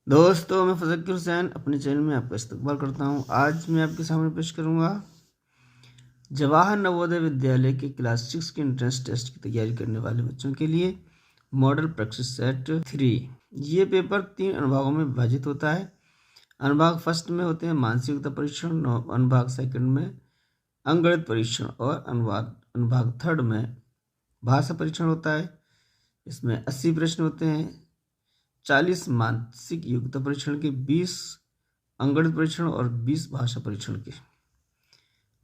दोस्तों, मैं फ़ज़ल हुसैन अपने चैनल में आपका इस्तकबाल करता हूं। आज मैं आपके सामने पेश करूंगा जवाहर नवोदय विद्यालय के क्लास 6 के एंट्रेंस टेस्ट की तैयारी करने वाले बच्चों के लिए मॉडल प्रैक्टिस सेट 3। ये पेपर 3 अनुभागों में विभाजित होता है। अनुभाग फर्स्ट में होते हैं मानसिक योग्यता परीक्षण, अनुभाग सेकंड में अंकगणित परीक्षण और अनुभाग थर्ड में भाषा परीक्षण होता है। इसमें 80 प्रश्न होते हैं, 40 मानसिक योग्यता परीक्षण के, 20 अंकगणित परीक्षण और 20 भाषा परीक्षण के,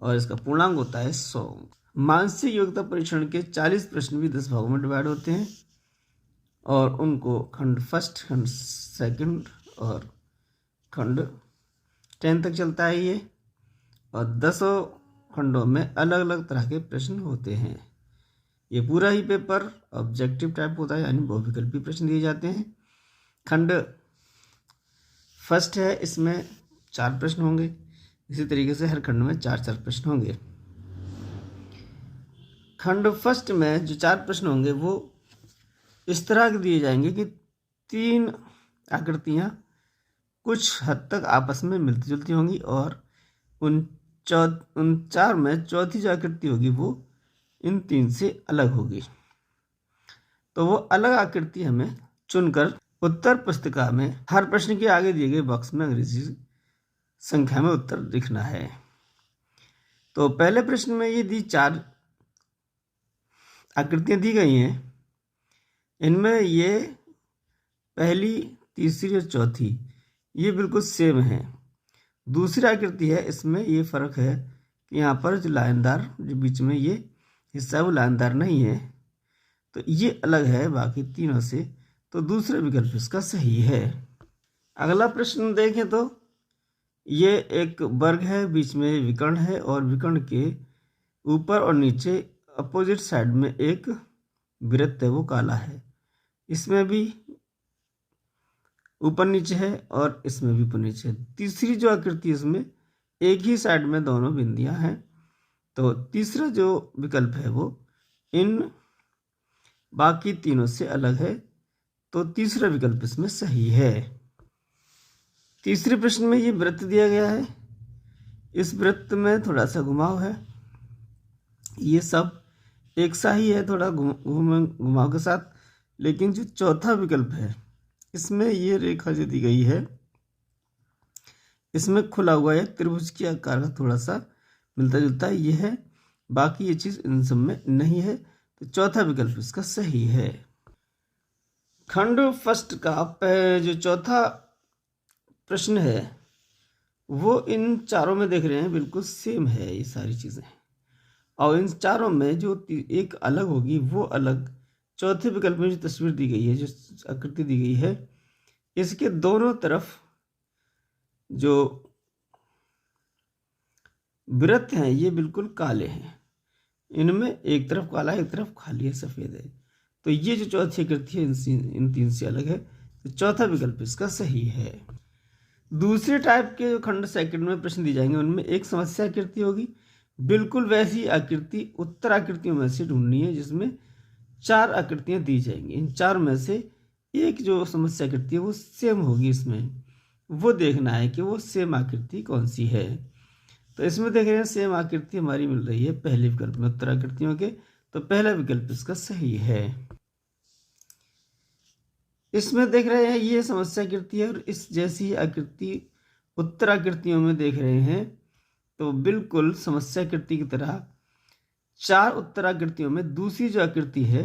और इसका पूर्णांक होता है 100। मानसिक योग्यता परीक्षण के 40 प्रश्न भी 10 भागों में डिवाइड होते हैं और उनको खंड फर्स्ट, खंड सेकंड और खंड 10 तक चलता है ये, और 10 खंडों में अलग अलग तरह के प्रश्न होते हैं। ये पूरा ही पेपर ऑब्जेक्टिव टाइप होता है, यानी बहुविकल्पी प्रश्न दिए जाते हैं। खंड फर्स्ट है, इसमें 4 प्रश्न होंगे। इसी तरीके से हर खंड में 4 प्रश्न होंगे। खंड फर्स्ट में जो 4 प्रश्न होंगे वो इस तरह के दिए जाएंगे कि 3 आकृतियां कुछ हद तक आपस में मिलती जुलती होंगी और उन 4 में चौथी जो आकृति होगी वो इन 3 से अलग होगी। तो वो अलग आकृति हमें चुनकर उत्तर पुस्तिका में हर प्रश्न के आगे दिए गए बॉक्स में अंग्रेजी संख्या में उत्तर लिखना है। तो पहले प्रश्न में ये 4 आकृतियां दी गई हैं। इनमें ये पहली, तीसरी और चौथी ये बिल्कुल सेम है। दूसरी आकृति है, इसमें ये फर्क है कि यहाँ पर जो लाइनदार जो बीच में ये हिस्सा है वो लाइनदार नहीं है, तो ये अलग है बाकी तीनों से। तो दूसरा विकल्प इसका सही है। अगला प्रश्न देखें तो ये एक वर्ग है, बीच में विकर्ण है और विकर्ण के ऊपर और नीचे अपोजिट साइड में एक वृत्त है, वो काला है। इसमें भी ऊपर नीचे है और इसमें भी ऊपर नीचे है। तीसरी जो आकृति है इसमें एक ही साइड में दोनों बिंदियां हैं। तो तीसरा जो विकल्प है वो इन बाकी तीनों से अलग है, तो तीसरा विकल्प इसमें सही है। तीसरे प्रश्न में ये वृत्त दिया गया है, इस वृत्त में थोड़ा सा घुमाव है। ये सब एक सा ही है, थोड़ा घुमाव के साथ, लेकिन जो चौथा विकल्प है इसमें ये रेखा जो दी गई है इसमें खुला हुआ है, त्रिभुज के आकार का थोड़ा सा मिलता जुलता है ये है, बाकी ये चीज इन सब में नहीं है। तो चौथा विकल्प इसका सही है। खंड फर्स्ट का जो चौथा प्रश्न है वो इन चारों में देख रहे हैं बिल्कुल सेम है ये सारी चीजें, और इन चारों में जो एक अलग होगी वो अलग। चौथे विकल्प में जो तस्वीर दी गई है, जो आकृति दी गई है, इसके दोनों तरफ जो वृत्त हैं ये बिल्कुल काले हैं। इनमें एक तरफ काला है, एक तरफ खाली है, सफेद है। तो ये जो चौथी आकृति है इन 3 से अलग है, तो चौथा विकल्प इसका सही है। दूसरे टाइप के जो खंड सेकंड में प्रश्न दिए जाएंगे उनमें एक समस्या आकृति होगी। बिल्कुल वैसी आकृति उत्तर आकृतियों में से ढूंढनी है जिसमें 4 आकृतियां दी जाएंगी। इन 4 में से एक जो समस्या आकृति है वो सेम होगी, इसमें वो देखना है कि वो सेम आकृति कौन सी है। तो इसमें देख रहे हैं सेम आकृति हमारी मिल रही है पहले विकल्प में उत्तर आकृतियों के, तो पहला विकल्प इसका सही है। इसमें देख रहे हैं ये समस्या आकृति है और इस जैसी आकृति उत्तर आकृतियों में देख रहे हैं, तो बिल्कुल समस्या आकृति की तरह 4 उत्तर आकृतियों में दूसरी जो आकृति है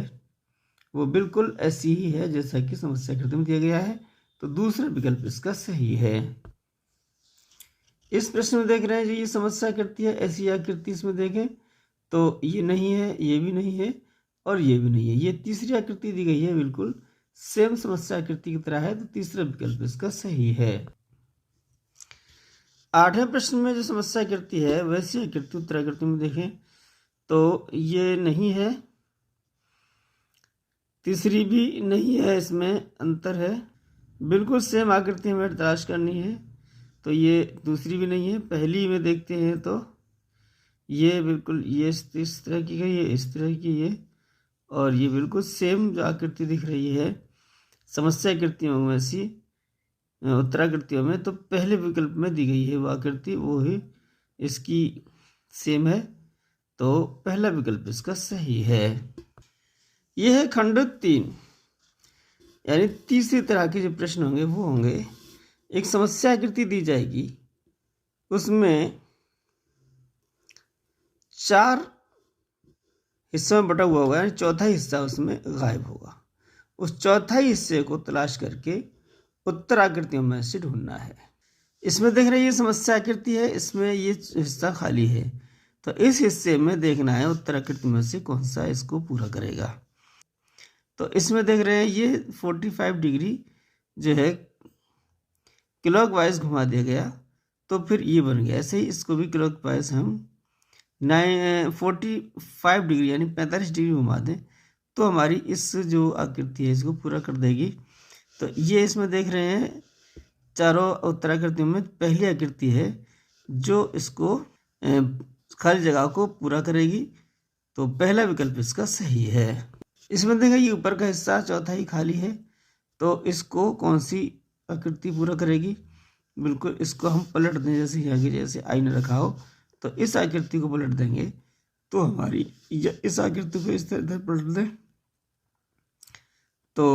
वो बिल्कुल ऐसी ही है जैसा कि समस्या आकृति में दिया गया है, तो दूसरा विकल्प इसका सही है। इस प्रश्न में देख रहे हैं जो ये समस्या आकृति है, ऐसी आकृति इसमें देखें तो ये नहीं है, ये भी नहीं है और ये भी नहीं है। ये तीसरी आकृति दी गई है, बिल्कुल सेम समस्या आकृति की तरह है, तो तीसरा विकल्प इसका सही है। 8वें प्रश्न में जो समस्या आकृति है वैसी आकृति उत्तर आकृति में देखें तो ये नहीं है, तीसरी भी नहीं है, इसमें अंतर है। बिल्कुल सेम आकृति हमें तलाश करनी है, तो ये दूसरी भी नहीं है। पहली में देखते हैं तो ये बिल्कुल ये इस तरह की है, ये इस तरह की है, और ये बिल्कुल सेम जो आकृति दिख रही है समस्या आकृतियों में से उत्तराकृतियों में, तो पहले विकल्प में दी गई है वो आकृति वो ही इसकी सेम है, तो पहला विकल्प इसका सही है। यह है खंड 3, यानी तीसरी तरह के जो प्रश्न होंगे वो होंगे, एक समस्या आकृति दी जाएगी, उसमें 4 हिस्सों में बटा हुआ होगा, यानी चौथा हिस्सा उसमें गायब होगा। उस चौथाई हिस्से को तलाश करके उत्तर आकृतियों में से ढूंढना है। इसमें देख रहे हैं ये समस्या आकृति है, इसमें ये हिस्सा खाली है, तो इस हिस्से में देखना है उत्तर आकृति में से कौन सा इसको पूरा करेगा। तो इसमें देख रहे हैं ये 45 डिग्री जो है क्लॉकवाइज घुमा दिया गया, तो फिर ये बन गया। ऐसे ही इसको भी क्लॉकवाइज हम 45 डिग्री यानी 45 डिग्री घुमा दें तो हमारी इस जो आकृति है इसको पूरा कर देगी। तो ये इसमें देख रहे हैं चारों उत्तराकृतियों में पहली आकृति है जो इसको खाली जगह को पूरा करेगी, तो पहला विकल्प इसका सही है। इसमें देखा ये ऊपर का हिस्सा चौथा ही खाली है, तो इसको कौन सी आकृति पूरा करेगी, बिल्कुल इसको हम पलट दें, जैसे यहाँ की जैसे आईने रखा हो, तो इस आकृति को पलट देंगे तो हमारी इस आकृति को इस तरह पलट दें तो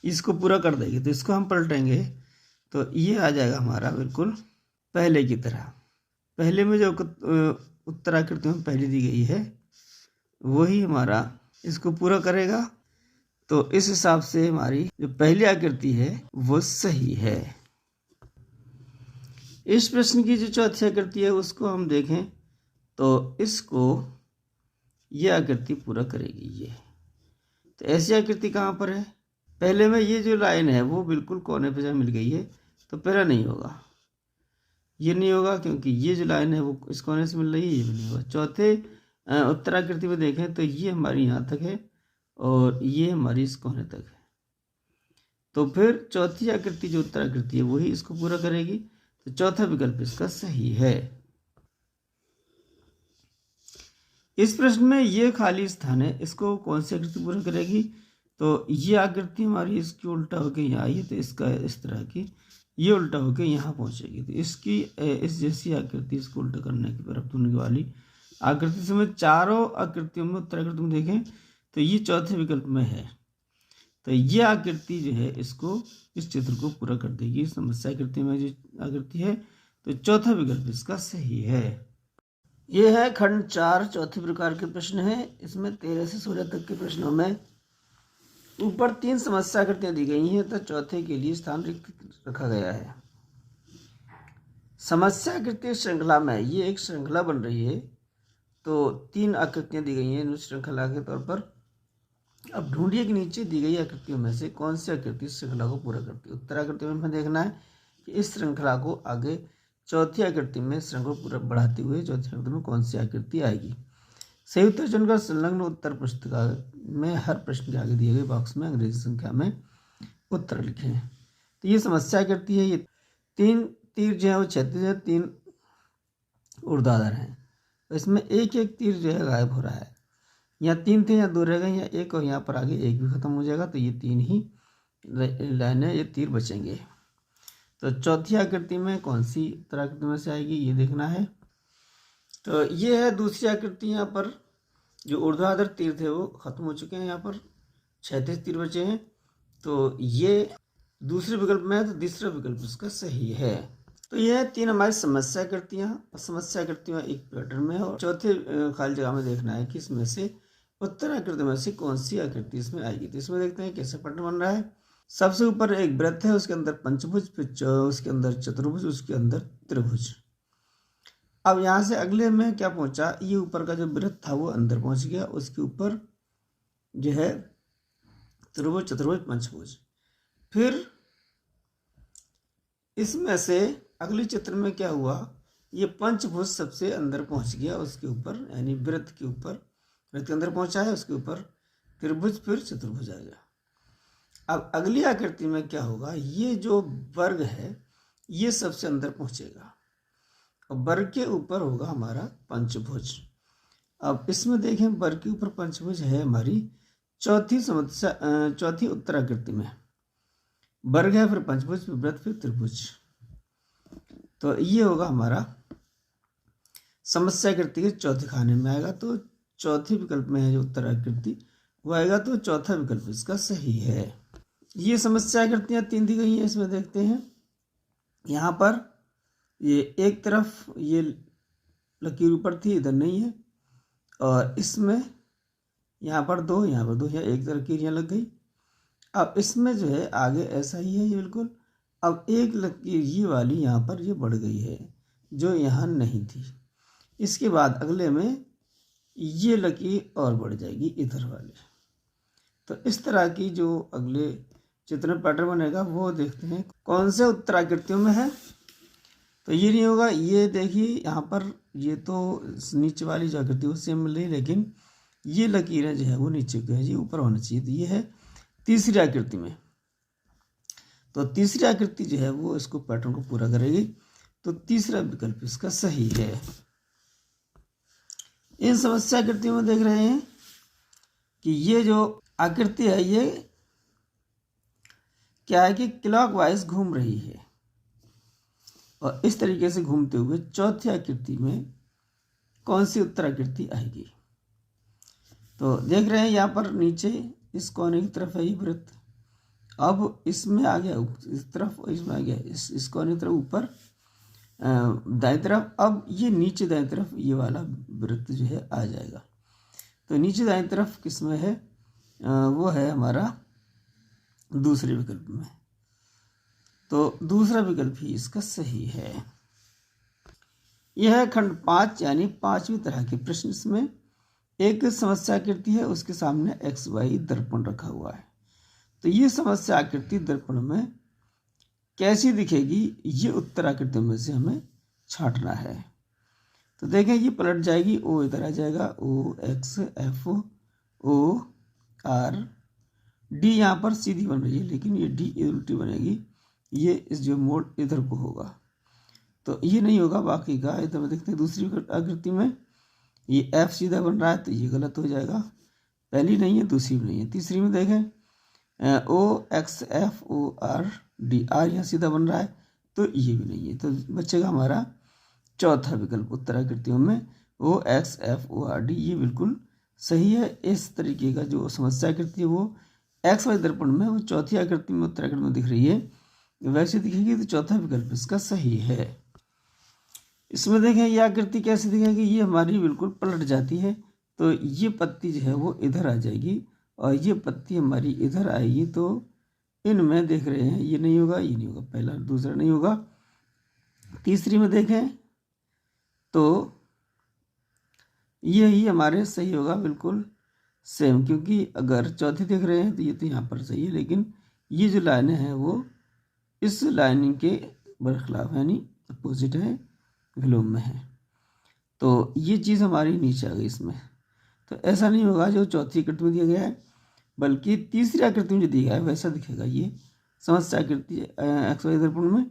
इसको पूरा कर देगी। तो इसको हम पलटेंगे तो ये आ जाएगा हमारा बिल्कुल पहले की तरह। पहले में जो उत्तर आकृति में पहले दी गई है वही हमारा इसको पूरा करेगा, तो इस हिसाब से हमारी जो पहली आकृति है वो सही है। इस प्रश्न की जो चौथी आकृति है उसको हम देखें तो इसको ये आकृति पूरा करेगी ये। तो ऐसी आकृति कहाँ पर है, पहले में ये जो लाइन है वो बिल्कुल कोने पे जहाँ मिल गई है, तो पहला नहीं होगा, ये नहीं होगा क्योंकि ये जो लाइन है वो इस कोने से मिल रही है, ये भी नहीं होगा। चौथे उत्तराकृति में देखें तो ये हमारी यहाँ तक है और ये हमारी इस कोने तक है, तो फिर चौथी आकृति जो उत्तराकृति है वही इसको पूरा करेगी, तो चौथा विकल्प इसका सही है। इस प्रश्न में ये खाली स्थान है, इसको कौन सी आकृति पूरा करेगी, तो ये आकृति हमारी इसकी उल्टा होकर यहाँ आई है, तो इसका इस तरह की ये उल्टा होकर यहाँ पहुँचेगी, तो इसकी इस जैसी आकृति इसको उल्टा करने की तरफ ढूंढने वाली आकृति से में चारों आकृतियों में उत्तराकृति में देखें तो ये चौथे विकल्प में है, तो ये आकृति जो है इसको इस चित्र को पूरा कर देगी। समस्या आकृति में जो आकृति है, तो चौथा विकल्प इसका सही है। ये है खंड 4 चौथे प्रकार के प्रश्न है। इसमें 13 से 16 तक के प्रश्नों में ऊपर 3 समस्या आकृतियां दी गई हैं, तो चौथे के लिए स्थान रिक्त रखा गया है। समस्या आकृति श्रृंखला में ये एक श्रृंखला बन रही है, तो 3 आकृतियां दी गई हैं श्रृंखला के तौर पर। अब ढूंढिए कि नीचे दी गई आकृतियों में से कौन सी आकृति श्रृंखला को पूरा करती है। उत्तराकृति में हमें देखना है कि इस श्रृंखला को आगे चौथी आकृति में श्रृंखला को पूरा बढ़ाते हुए चौथी आकृति में कौन सी आकृति आएगी। सही उत्तर चुनकर संलग्न उत्तर पुस्तिका में हर प्रश्न के आगे दिए गए बॉक्स में अंग्रेजी संख्या में उत्तर लिखें। तो ये समस्या आकृति है, ये 3 तीर जो है वो क्षैतिज है, 3 ऊर्ध्वाधर हैं, तो इसमें एक एक तीर जो है गायब हो रहा है। यहाँ 3 थे, यहाँ 2 रह गए, यहाँ 1 और यहाँ पर आगे 1 भी खत्म हो जाएगा, तो ये 3 ही लाइनें ये तीर बचेंगे। तो चौथी आकृति में कौन सी उत्तराकृति में से आएगी ये देखना है। तो ये है दूसरी आकृति, यहाँ पर जो ऊर्ध्वाधर तीर थे वो खत्म हो चुके हैं, यहाँ पर क्षैतिज तीर बचे हैं, तो ये दूसरे विकल्प में है, तो तीसरा विकल्प इसका सही है। तो यह 3 हमारी समस्या आकृतियाँ, समस्या आकृतियाँ एक पैटर्न में है, और चौथे खाली जगह में देखना है कि इसमें से उत्तराकृति में से कौन सी आकृति इसमें आएगी। तो इसमें देखते हैं कैसे पैटर्न बन रहा है। सबसे ऊपर एक वृत्त है, उसके अंदर पंचभुज, फिर उसके अंदर चतुर्भुज, उसके अंदर त्रिभुज। अब यहाँ से अगले में क्या पहुँचा, ये ऊपर का जो वृत्त था वो अंदर पहुँच गया, उसके ऊपर जो है त्रिभुज, चतुर्भुज, पंचभुज। फिर इसमें से अगले चित्र में क्या हुआ, ये पंचभुज सबसे अंदर पहुँच गया, उसके ऊपर यानी वृत्त के ऊपर, वृत्त के अंदर पहुँचा है, उसके ऊपर त्रिभुज, फिर चतुर्भुज आ गया। अब अगली आकृति में क्या होगा, ये जो वर्ग है ये सबसे अंदर पहुँचेगा और वर्ग के ऊपर होगा हमारा पंचभुज। अब इसमें देखें वर्ग के ऊपर पंचभुज है हमारी चौथी उत्तराकृति में। वर्ग है, फिर पंचभुज, फिर वृत्त, फिर त्रिभुज। तो ये होगा हमारा समस्याकृति के चौथे खाने में आएगा। तो चौथे विकल्प में है जो उत्तराकृति वो आएगा, तो चौथा विकल्प इसका सही है। ये समस्याकृतियाँ 3 दी गई हैं, इसमें देखते हैं। यहाँ पर ये एक तरफ ये लकीर ऊपर थी, इधर नहीं है, और इसमें यहाँ पर 2, यहाँ पर 2, यहाँ एक लकीर यहाँ लग गई। अब इसमें जो है आगे ऐसा ही है ये बिल्कुल। अब एक लकीर ये वाली यहाँ पर ये बढ़ गई है जो यहाँ नहीं थी। इसके बाद अगले में ये लकीर और बढ़ जाएगी इधर वाले। तो इस तरह की जो अगले चित्र में पैटर्न बनेगा वो देखते हैं कौन से उत्तराकृतियों में है। तो ये नहीं होगा, ये देखिए यहाँ पर ये तो नीचे वाली जो आकृति है वो सेम मिल रही, लेकिन ये लकीरें जो है वो नीचे को है जी, ऊपर होना चाहिए। तो ये है तीसरी आकृति में। तो तीसरी आकृति जो है वो इसको पैटर्न को पूरा करेगी। तो तीसरा विकल्प इसका सही है। इन समस्या आकृतियों में देख रहे हैं कि ये जो आकृति है ये क्या है कि क्लॉकवाइज घूम रही है, और इस तरीके से घूमते हुए चौथी आकृति में कौन सी उत्तराकृति आएगी। तो देख रहे हैं यहाँ पर नीचे इस कोने की तरफ है ये वृत्त, अब इसमें आ गया इस तरफ, इसमें आ गया इस कोने की तरफ ऊपर दाएं तरफ। अब ये नीचे दाएं तरफ ये वाला वृत्त जो है आ जाएगा। तो नीचे दाएं तरफ किसमें है, वो है हमारा दूसरे विकल्प में। तो दूसरा विकल्प ही इसका सही है। यह है खंड 5 यानी 5वीं तरह के प्रश्न। इसमें एक समस्या आकृति है, उसके सामने XY दर्पण रखा हुआ है। तो ये समस्या आकृति दर्पण में कैसी दिखेगी, ये उत्तराकृतियों में से हमें छांटना है। तो देखें ये पलट जाएगी, O इधर आ जाएगा, OX F O R D यहाँ पर सीधी बन रही है, लेकिन ये D उल्टी बनेगी, ये इस जो मोड़ इधर को होगा। तो ये नहीं होगा बाकी का। इधर में देखते हैं दूसरी आकृति में ये F सीधा बन रहा है, तो ये गलत हो जाएगा। पहली नहीं है, दूसरी भी नहीं है। तीसरी में देखें OX F O R D, R यहाँ सीधा बन रहा है, तो ये भी नहीं है। तो बचेगा हमारा चौथा विकल्प उत्तराकृतियों में OX F O R D, ये बिल्कुल सही है। इस तरीके का जो समस्या आकृति है वो XY दर्पण में वो चौथी आकृति में उत्तराखंड में दिख रही है, वैसे दिखेगी। तो चौथा विकल्प इसका सही है। इसमें देखें ये आकृति कैसे दिखेगी, ये हमारी बिल्कुल पलट जाती है। तो ये पत्ती जो है वो इधर आ जाएगी और ये पत्ती हमारी इधर आएगी। तो इनमें देख रहे हैं ये नहीं होगा, ये नहीं होगा, पहला दूसरा नहीं होगा। तीसरी में देखें तो यही हमारे सही होगा, बिल्कुल सेम। क्योंकि अगर चौथी देख रहे हैं तो ये तो यहाँ पर सही है, लेकिन ये जो लाइनें हैं वो इस लाइनिंग के बरखिलाफ यानी अपोजिट है, विलोम में है। तो ये चीज़ हमारी नीचे आ गई इसमें। तो ऐसा नहीं होगा जो चौथी आकृति में दिया गया है, बल्कि तीसरी आकृति में जो दिया है वैसा दिखेगा ये समस्या आकृति XY दर्पण में।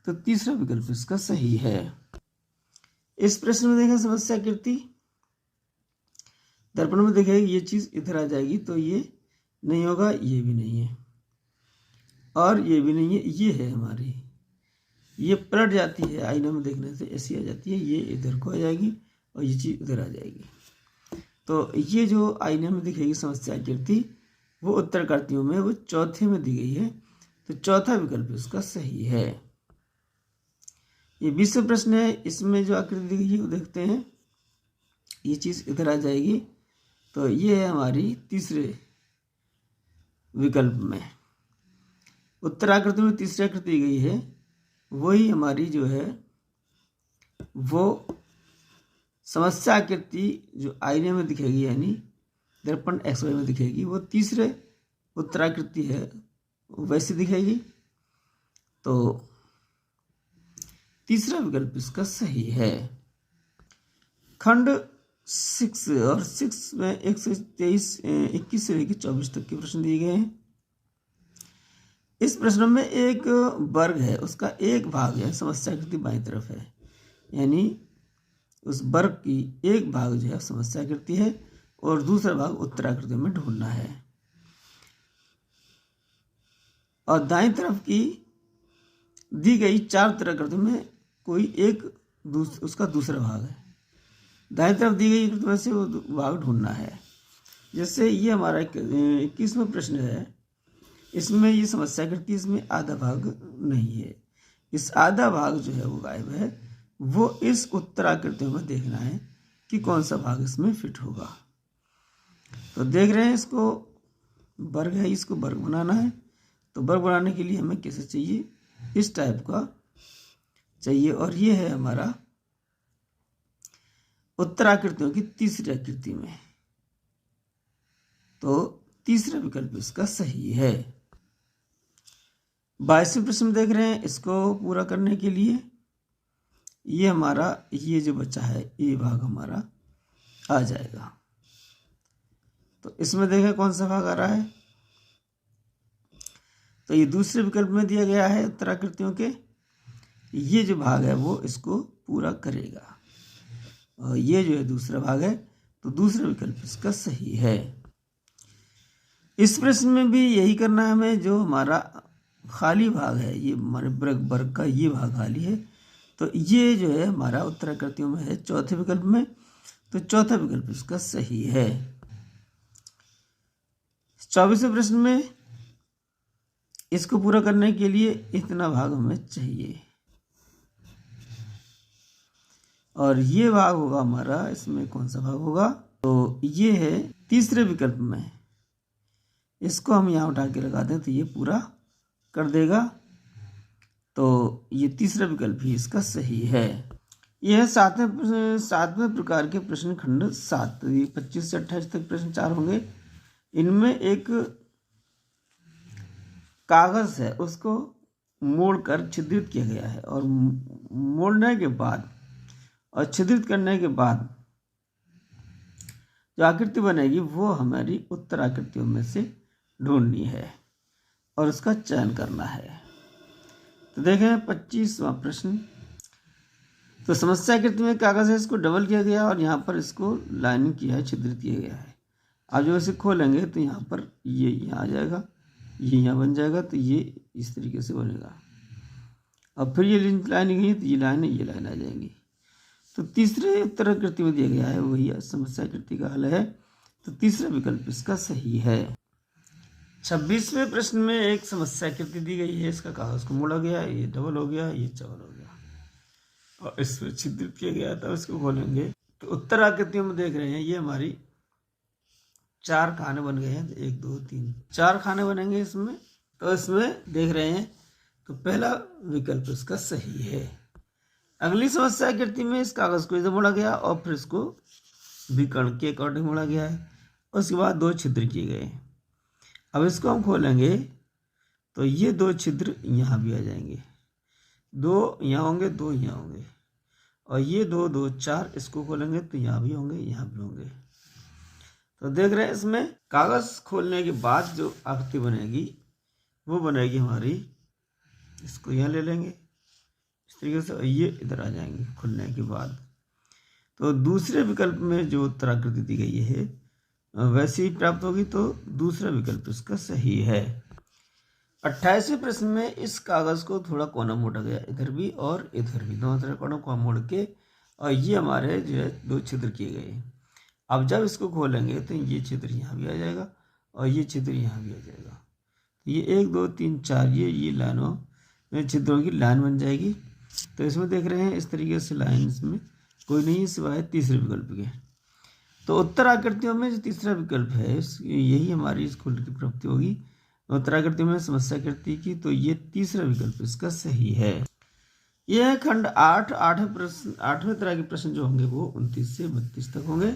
तो तीसरा विकल्प इसका सही है। इस प्रश्न में देखें समस्या आकृति दर्पण में देखेगी, ये चीज़ इधर आ जाएगी, तो ये नहीं होगा, ये भी नहीं है और ये भी नहीं है। ये है हमारी, ये पलट जाती है आईने में देखने से, ऐसी आ जाती है, ये इधर को आ जाएगी और ये चीज़ इधर आ जाएगी। तो ये जो आईने में दिखेगी समस्या आकृति वो उत्तराकृतियों में वो चौथे में दी गई है। तो चौथा विकल्प इसका सही है। ये 20वां प्रश्न है। इसमें जो आकृति दी गई है वो देखते हैं, ये चीज़ इधर आ जाएगी। तो ये है हमारी तीसरे विकल्प में। उत्तराकृति में तीसरी आकृति दी गई है, वही हमारी जो है वो समस्या आकृति जो आईने में दिखेगी यानी दर्पण XY में दिखेगी, वो तीसरे उत्तराकृति है वैसे दिखेगी। तो तीसरा विकल्प इसका सही है। खंड 6 और 6 में 1 से 21 से लेकर 24 तक के प्रश्न दिए गए हैं। इस प्रश्न में एक वर्ग है, उसका एक भाग है समस्या आकृति बाईं तरफ है, यानी उस वर्ग की एक भाग जो है समस्या आकृति है और दूसरा भाग उत्तराकृति में ढूंढना है। और दाईं तरफ की दी गई 4 उत्तराकृतियों में कोई एक उसका दूसरा भाग है। दाईं तरफ दी गई आकृति में से वो भाग ढूंढना है। जैसे ये हमारा 21वां प्रश्न है, इसमें ये समस्या करती है, इसमें आधा भाग नहीं है। इस आधा भाग जो है वो गायब है, वो इस उत्तराकृतियों में देखना है कि कौन सा भाग इसमें फिट होगा। तो देख रहे हैं, इसको वर्ग है, इसको वर्ग बनाना है। तो वर्ग बनाने के लिए हमें कैसे चाहिए, इस टाइप का चाहिए। और ये है हमारा उत्तराकृतियों की तीसरी आकृति में, तो तीसरा विकल्प इसका सही है। 22वें प्रश्न देख रहे हैं, इसको पूरा करने के लिए ये हमारा ये जो बचा है ये भाग हमारा आ जाएगा। तो इसमें देखें कौन सा भाग आ रहा है, तो ये दूसरे विकल्प में दिया गया है उत्तराकृतियों के, ये जो भाग है वो इसको पूरा करेगा। और ये जो है दूसरा भाग है, तो दूसरा विकल्प इसका सही है। इस प्रश्न में भी यही करना है हमें, जो हमारा खाली भाग है, ये हमारे वर्ग का ये भाग खाली है, तो ये जो है हमारा उत्तराकृतियों में है चौथे विकल्प में, तो चौथा विकल्प इसका सही है। 24वें प्रश्न में इसको पूरा करने के लिए इतना भाग हमें चाहिए, और ये भाग होगा हमारा, इसमें कौन सा भाग होगा, तो ये है तीसरे विकल्प में। इसको हम यहाँ उठा के लगा दें तो ये पूरा कर देगा, तो ये तीसरा विकल्प ही इसका सही है। यह सातवें प्रकार के प्रश्न खंड 7, ये 25 से 28 तक प्रश्न 4 होंगे। इनमें एक कागज है, उसको मोड़कर छिद्रित किया गया है, और मोड़ने के बाद और छिद्रित करने के बाद जो आकृति बनेगी वो हमारी उत्तराकृतियों में से ढूंढनी है और उसका चयन करना है। तो देखें 25वां प्रश्न, तो समस्या आकृति में कागज है, इसको डबल किया गया और यहाँ पर इसको लाइनिंग किया है, छिद्रित किया गया है। अब जो इसे खोलेंगे तो यहाँ पर ये यहाँ आ जाएगा, ये यहाँ बन जाएगा, तो ये इस तरीके से बनेगा। अब फिर ये लाइनिंग है, तो ये लाइन आ जाएंगी। तो तीसरे उत्तराकृति में दिया गया है वही समस्या आकृति का हल है, तो तीसरा विकल्प इसका सही है। 26वें प्रश्न में एक समस्या आकृति दी गई है, इसका कागज को मोड़ा गया, ये डबल हो गया, ये चबल हो गया और इसमें छिद्रित किया गया था, इसको खोलेंगे तो उत्तराकृतियों में देख रहे हैं ये हमारी 4 खाने बन गए हैं, 1 2 3 4 खाने बनेंगे इसमें। तो इसमें देख रहे हैं, तो पहला विकल्प इसका सही है। अगली समस्या आकृति में इस कागज को इधर मोड़ा गया और फिर इसको विकर्ण के अकॉर्डिंग मोड़ा गया है, उसके बाद 2 छिद्र किए गए। अब इसको हम खोलेंगे तो ये 2 छिद्र यहाँ भी आ जाएंगे, 2 यहाँ होंगे, 2 यहाँ होंगे, और ये 2 2 4 इसको खोलेंगे तो यहाँ भी होंगे, यहाँ भी होंगे। तो देख रहे हैं इसमें कागज खोलने के बाद जो आकृति बनेगी वो बनेगी हमारी, इसको यहाँ ले लेंगे इस तरीके से, ये इधर आ जाएंगे खुलने के बाद। तो दूसरे विकल्प में जो उत्तराकृति दी गई है वैसे ही प्राप्त होगी, तो दूसरा विकल्प इसका सही है। 28वें प्रश्न में इस कागज को थोड़ा कोना मोड़ा गया, इधर भी और इधर भी, दोनों तरफ कोनों को मोड़ के, और ये हमारे जो है 2 छिद्र किए गए। अब जब इसको खोलेंगे तो ये छिद्र यहाँ भी आ जाएगा और ये छिद्र यहाँ भी आ जाएगा। ये 1 2 3 4 ये लाइनों छिद्रों की लाइन बन जाएगी। तो इसमें देख रहे हैं इस तरीके से लाइन इसमें कोई नहीं सिवाय तीसरे विकल्प के। तो उत्तराकृतियों में जो तीसरा विकल्प है यही हमारी इस खुल की प्राप्ति होगी। उत्तराकृतियों में समस्या आकृति की, तो ये तीसरा विकल्प इसका सही है। यह है खंड 8। 8वें तरह के प्रश्न जो होंगे वो 29 से 32 तक होंगे,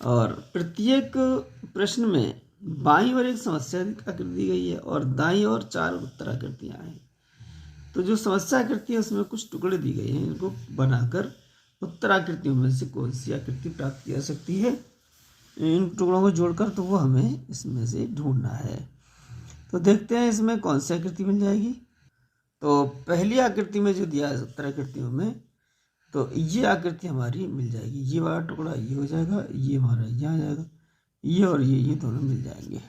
और प्रत्येक प्रश्न में बाईं ओर एक समस्या आकृति दी गई है और दाईं ओर 4 उत्तराकृतियां हैं। तो जो समस्या आकृति है उसमें कुछ टुकड़े दिए गए हैं, इनको बनाकर उत्तराकृतियों में से कौन सी आकृति प्राप्त की जा सकती है, इन टुकड़ों को जोड़कर, तो वो हमें इसमें से ढूंढना है। तो देखते हैं इसमें कौन सी आकृति मिल जाएगी। तो पहली आकृति में जो दिया है उत्तराकृतियों में, तो ये आकृति हमारी मिल जाएगी, ये वाला टुकड़ा ये हो जाएगा, ये हमारा यहाँ आ जाएगा, ये और ये दोनों मिल जाएंगे।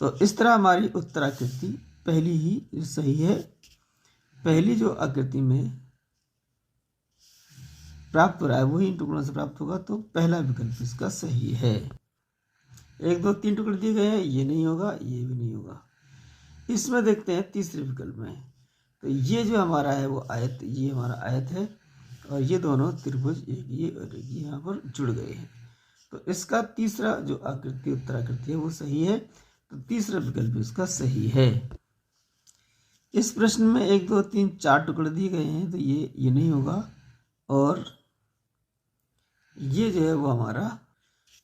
तो इस तरह हमारी उत्तराकृति पहली ही सही है। पहली जो आकृति में प्राप्त हो रहा है वही इन टुकड़ों से प्राप्त होगा, तो पहला विकल्प इसका सही है। 1 2 3 टुकड़े दिए गए हैं, ये नहीं होगा, ये भी नहीं होगा। इसमें देखते हैं तीसरे विकल्प में, तो ये जो हमारा है वो आयत, ये हमारा आयत है और ये दोनों त्रिभुज एक ये और एक यहाँ पर जुड़ गए हैं। तो इसका तीसरा जो आकृति उत्तराकृति है वो सही है, तो तीसरा विकल्प इसका सही है। इस प्रश्न में 1 2 3 4 टुकड़े दिए गए हैं, तो ये नहीं होगा और ये जो है वो हमारा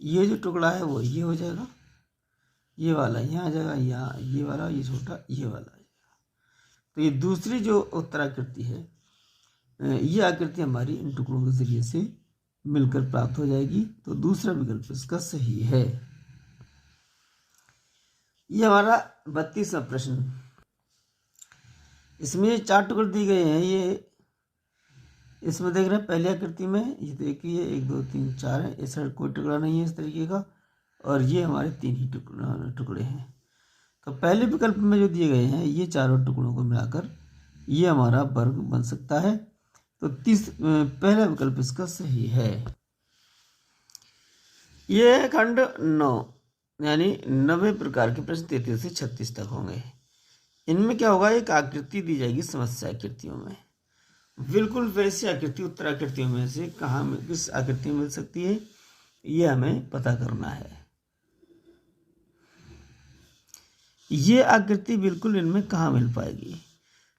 ये जो टुकड़ा है वो ये हो जाएगा, ये वाला यहाँ आ जाएगा, यहाँ ये वाला, ये छोटा ये वाला आ जाएगा। तो ये दूसरी जो उत्तराकृति है, ये आकृति हमारी इन टुकड़ों के जरिए से मिलकर प्राप्त हो जाएगी, तो दूसरा विकल्प इसका सही है। ये हमारा 32वां प्रश्न, इसमें 4 टुकड़े दिए गए हैं। ये इसमें देख रहे हैं पहली आकृति में ये देखिए 1 2 3 4 है, इस साइड कोई टुकड़ा नहीं है इस तरीके का, और ये हमारे 3 ही टुकड़े हैं। तो पहले विकल्प में जो दिए गए हैं ये चारों टुकड़ों को मिलाकर ये हमारा वर्ग बन सकता है, तो पहला विकल्प इसका सही है। ये खंड 9 यानी 90 प्रकार के प्रश्न 33 से 36 तक होंगे। इनमें क्या होगा, एक आकृति दी जाएगी समस्या आकृतियों में, बिल्कुल वैसी आकृति उत्तराकृतियों में से कहाँ किस आकृति में मिल सकती है ये हमें पता करना है। ये आकृति बिल्कुल इनमें कहाँ मिल पाएगी,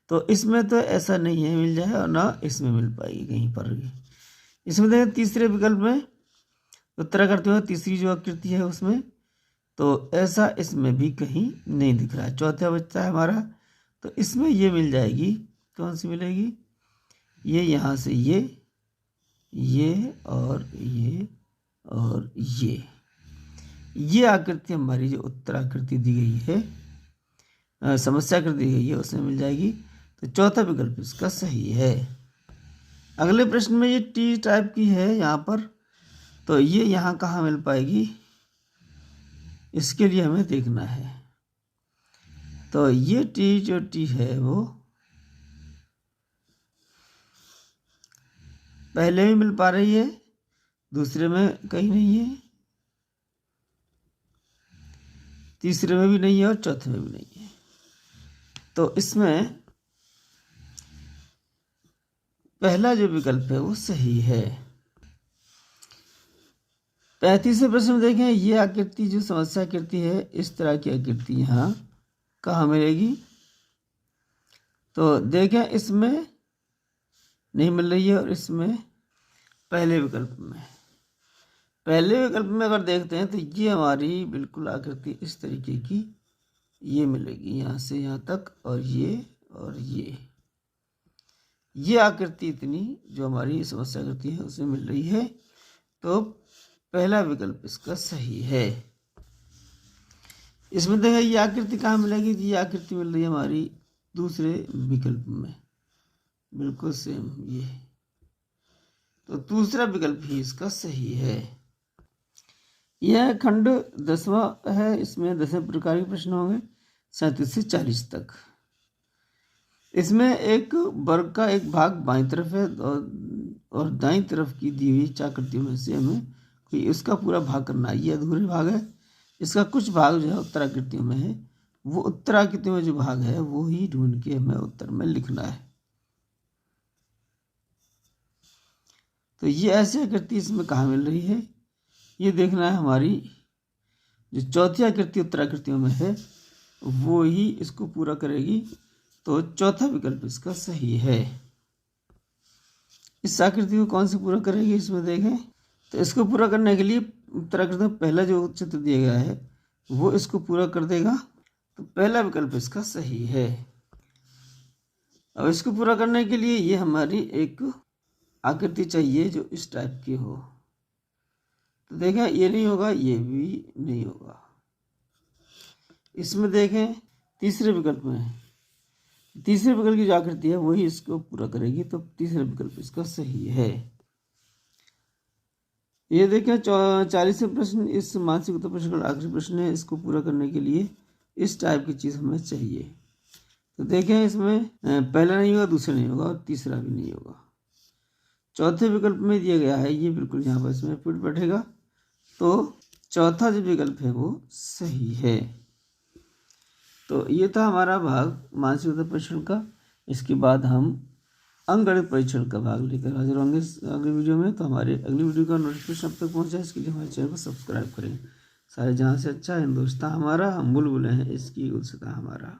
तो इसमें तो ऐसा नहीं है मिल जाए और ना इसमें मिल पाएगी कहीं पर भी। इसमें देखें तीसरे विकल्प में उत्तराकृतियों में तीसरी जो आकृति है उसमें, तो ऐसा इसमें भी कहीं नहीं दिख रहा है। चौथा बचता है हमारा, तो इसमें ये मिल जाएगी, कौन सी मिलेगी, ये यहाँ से ये और ये आकृति हमारी जो उत्तराकृति दी गई है, समस्या आकृति दी गई है उसमें मिल जाएगी, तो चौथा विकल्प इसका सही है। अगले प्रश्न में ये टी टाइप की है यहाँ पर, तो ये यहाँ कहाँ मिल पाएगी इसके लिए हमें देखना है। तो ये टी जो टी है वो पहले भी मिल पा रही है, दूसरे में कहीं नहीं है, तीसरे में भी नहीं है और चौथे में भी नहीं है, तो इसमें पहला जो विकल्प है वो सही है। 35वें प्रश्न में देखें, ये आकृति जो समस्या आकृति है इस तरह की आकृति यहाँ कहाँ मिलेगी, तो देखें इसमें नहीं मिल रही है और इसमें पहले विकल्प में अगर देखते हैं तो ये हमारी बिल्कुल आकृति इस तरीके की ये मिलेगी, यहाँ से यहाँ तक और ये आकृति इतनी जो हमारी समस्या आकृति है उसमें मिल रही है, तो पहला विकल्प इसका सही है। इसमें देखिए ये आकृति कहाँ मिलेगी, ये आकृति मिल रही है हमारी दूसरे विकल्प में, बिल्कुल सेम ये, तो दूसरा विकल्प ही इसका सही है। यह खंड 10वां है, इसमें 10वें प्रकार के प्रश्न होंगे 37 से 40 तक। इसमें एक वर्ग का एक भाग बाईं तरफ है और दाईं तरफ की दी हुई आकृतियों में से हमें कोई इसका पूरा भाग करना है। ये अधूरे भाग है, इसका कुछ भाग जो है उत्तराकृतियों में है, वो उत्तराकृतियों में जो भाग है वो ही ढूंढ के हमें उत्तर में लिखना है। तो ये ऐसी आकृति इसमें कहाँ मिल रही है ये देखना है। हमारी जो चौथी आकृति उत्तराकृतियों में है वो ही इसको पूरा करेगी, तो चौथा विकल्प इसका सही है। इस आकृति को कौन सी पूरा करेगी इसमें देखें, तो इसको पूरा करने के लिए उत्तराकृति में पहला जो चित्र दिया गया है वो इसको पूरा कर देगा, तो पहला विकल्प इसका सही है। अब इसको पूरा करने के लिए ये हमारी एक आकृति चाहिए जो इस टाइप की हो, तो देखें ये नहीं होगा, ये भी नहीं होगा। इसमें देखें तीसरे विकल्प में, तीसरे विकल्प की जो आकृति है वही इसको पूरा करेगी, तो तीसरा विकल्प इसका सही है। ये देखें 40वें प्रश्न इस मानसिक उत्तर प्रश्न का आखिरी प्रश्न है। इसको पूरा करने के लिए इस टाइप की चीज़ हमें चाहिए। तो देखें इसमें पहला नहीं होगा, दूसरा नहीं होगा और तीसरा भी नहीं होगा। चौथे विकल्प में दिया गया है ये बिल्कुल यहाँ पर इसमें फिट बैठेगा, तो चौथा जो विकल्प है वो सही है। तो ये था हमारा भाग मानसिक परीक्षण का। इसके बाद हम अंकगणित परीक्षण का भाग लेकर हाजिर होंगे अगली वीडियो में। तो हमारे अगली वीडियो का नोटिफिकेशन अब तक पहुँचा, इसके लिए हमारे चैनल को सब्सक्राइब करें। सारे जहाँ से अच्छा हिंदुस्तान हमारा, हम बुलबुल हैं इसकी गुलसिता हमारा।